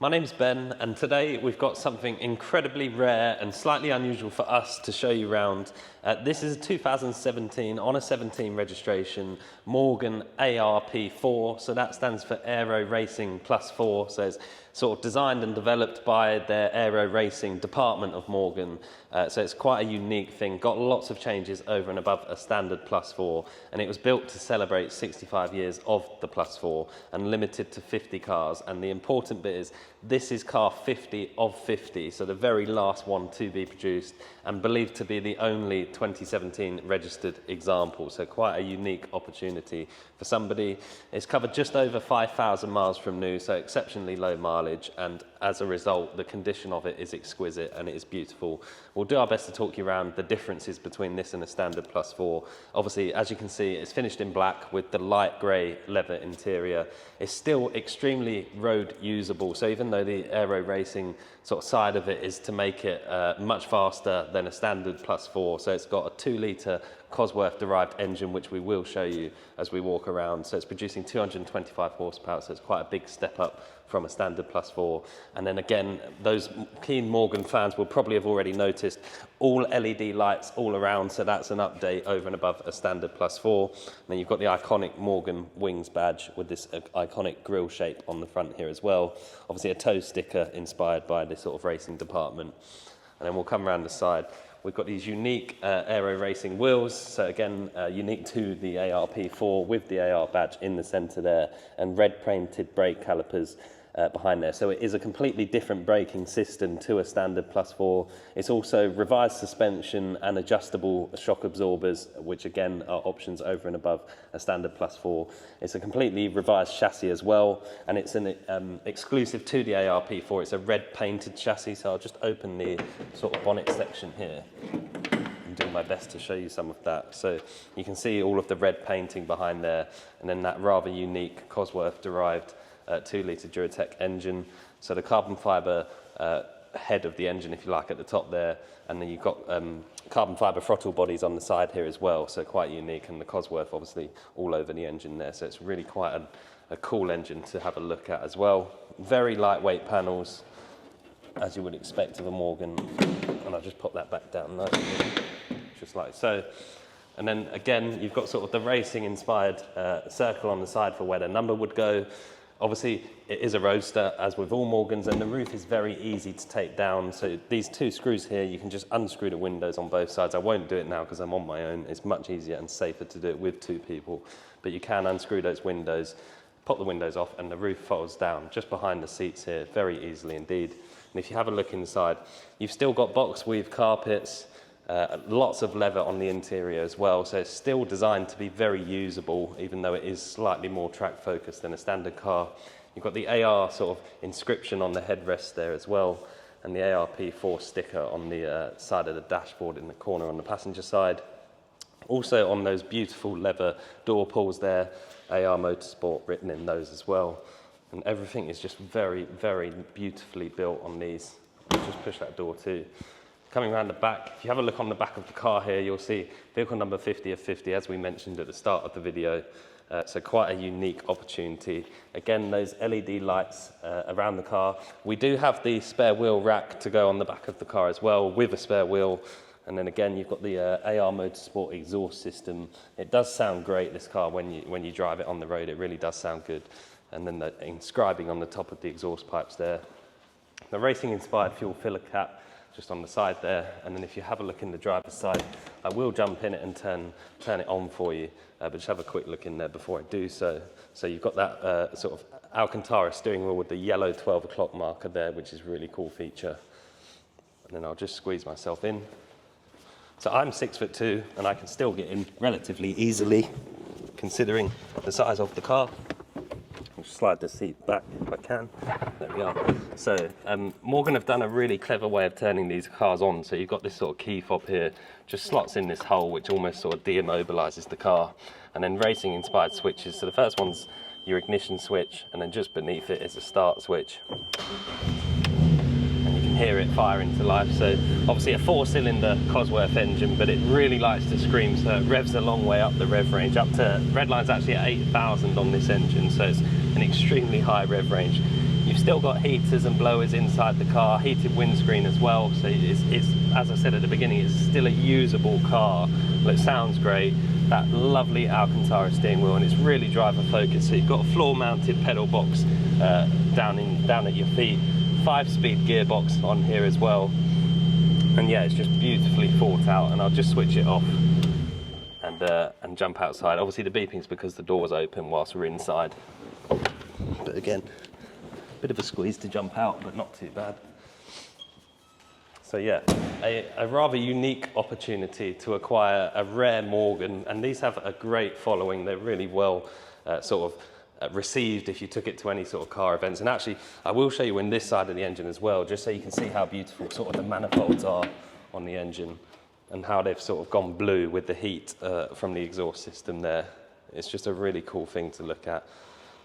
My name's Ben, and today we've got something incredibly rare and slightly unusual for us to show you around. This is a 2017 on a 17 registration Morgan ARP4, so that stands for Aero Racing Plus 4, so it's sort of designed and developed by their aero racing department of Morgan, so it's quite a unique thing, got lots of changes over and above a standard Plus 4, and it was built to celebrate 65 years of the Plus 4 and limited to 50 cars. And the important bit is this is car 50 of 50, so the very last one to be produced and believed to be the only 2017 registered example, so quite a unique opportunity for somebody. It's covered just over 5,000 miles from new, so exceptionally low mileage, and as a result the condition of it is exquisite and it is beautiful. We'll do our best to talk you around the differences between this and a standard Plus 4. Obviously, as you can see, it's finished in black with the light grey leather interior. It's still extremely road usable, so even though the aero racing sort of side of it is to make it much faster than a standard Plus 4, so it's got a 2-litre Cosworth derived engine, which we will show you as we walk around. So it's producing 225 horsepower, so it's quite a big step up from a standard Plus 4. And then again, those keen Morgan fans will probably have already noticed all LED lights all around, so that's an update over and above a standard Plus 4. And then you've got the iconic Morgan wings badge with this iconic grille shape on the front here as well. Obviously a toe sticker inspired by this sort of racing department. And then we'll come around the side. We've got these unique aero racing wheels, so again unique to the ARP4 with the AR badge in the centre there, and red painted brake calipers behind there. So it is a completely different braking system to a standard Plus 4. It's also revised suspension and adjustable shock absorbers, which again are options over and above a standard Plus 4. It's a completely revised chassis as well, and it's an exclusive to the ARP4. It's a red painted chassis, so I'll just open the sort of bonnet section here. I'm doing my best to show you some of that. So you can see all of the red painting behind there, and then that rather unique Cosworth derived 2-litre Duratec engine. So the carbon fibre head of the engine, if you like, at the top there, and then you've got carbon fibre throttle bodies on the side here as well, so quite unique, and the Cosworth obviously all over the engine there, so it's really quite a cool engine to have a look at as well. Very lightweight panels, as you would expect of a Morgan, and I'll just pop that back down nicely, just like so. And then again, you've got sort of the racing inspired circle on the side for where the number would go. Obviously, it is a roadster, as with all Morgans, and the roof is very easy to take down. So these 2 screws here, you can just unscrew the windows on both sides. I won't do it now because I'm on my own. It's much easier and safer to do it with 2 people. But you can unscrew those windows, pop the windows off, and the roof folds down just behind the seats here, very easily indeed. And if you have a look inside, you've still got box weave carpets, lots of leather on the interior as well, so it's still designed to be very usable, even though it is slightly more track focused than a standard car. You've got the AR sort of inscription on the headrest there as well, and the ARP4 sticker on the side of the dashboard in the corner on the passenger side. Also on those beautiful leather door pulls there, AR Motorsport written in those as well. And everything is just very, very beautifully built on these. I'll just push that door too. Coming around the back, if you have a look on the back of the car here, you'll see vehicle number 50 of 50, as we mentioned at the start of the video. So quite a unique opportunity. Again, those LED lights around the car. We do have the spare wheel rack to go on the back of the car as well, with a spare wheel. And then again, you've got the AR Motorsport exhaust system. It does sound great, this car, when you drive it on the road. It really does sound good. And then the inscribing on the top of the exhaust pipes there. The racing-inspired fuel filler cap just on the side there, and then if you have a look in the driver's side, I will jump in it and turn it on for you, but just have a quick look in there before I do so. So you've got that sort of Alcantara steering wheel with the yellow 12 o'clock marker there, which is a really cool feature. And then I'll just squeeze myself in. So I'm 6'2", and I can still get in relatively easily, considering the size of the car. I'll slide the seat back if I can. There we are. So Morgan have done a really clever way of turning these cars on. So you've got this sort of key fob here, just slots in this hole, which almost sort of deimmobilizes the car. And then racing inspired switches. So the first one's your ignition switch, and then just beneath it is a start switch. And you can hear it fire into life. So obviously a 4-cylinder Cosworth engine, but it really likes to scream, so it revs a long way up the rev range, up to, redline's actually at 8,000 on this engine, so it's an extremely high rev range. You've still got heaters and blowers inside the car, heated windscreen as well. So it's as I said at the beginning, it's still a usable car. Well, it sounds great. That lovely Alcantara steering wheel, and it's really driver focused. So you've got a floor mounted pedal box down at your feet. 5-speed gearbox on here as well. And yeah, it's just beautifully thought out. And I'll just switch it off and jump outside. Obviously the beeping's because the door's open whilst we're inside. But again, a bit of a squeeze to jump out, but not too bad. So yeah, a rather unique opportunity to acquire a rare Morgan, and these have a great following. They're really well received if you took it to any sort of car events. And actually, I will show you in this side of the engine as well, just so you can see how beautiful sort of the manifolds are on the engine and how they've sort of gone blue with the heat from the exhaust system there. It's just a really cool thing to look at.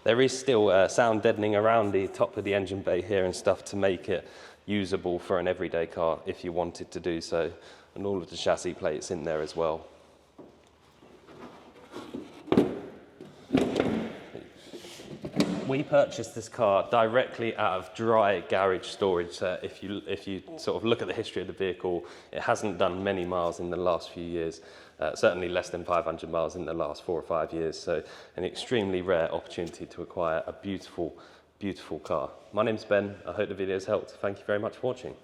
There is still sound deadening around the top of the engine bay here and stuff to make it usable for an everyday car if you wanted to do so. And all of the chassis plates in there as well. We purchased this car directly out of dry garage storage. If you sort of look at the history of the vehicle, it hasn't done many miles in the last few years. Certainly less than 500 miles in the last 4 or 5 years. So an extremely rare opportunity to acquire a beautiful, beautiful car. My name's Ben. I hope the video's helped. Thank you very much for watching.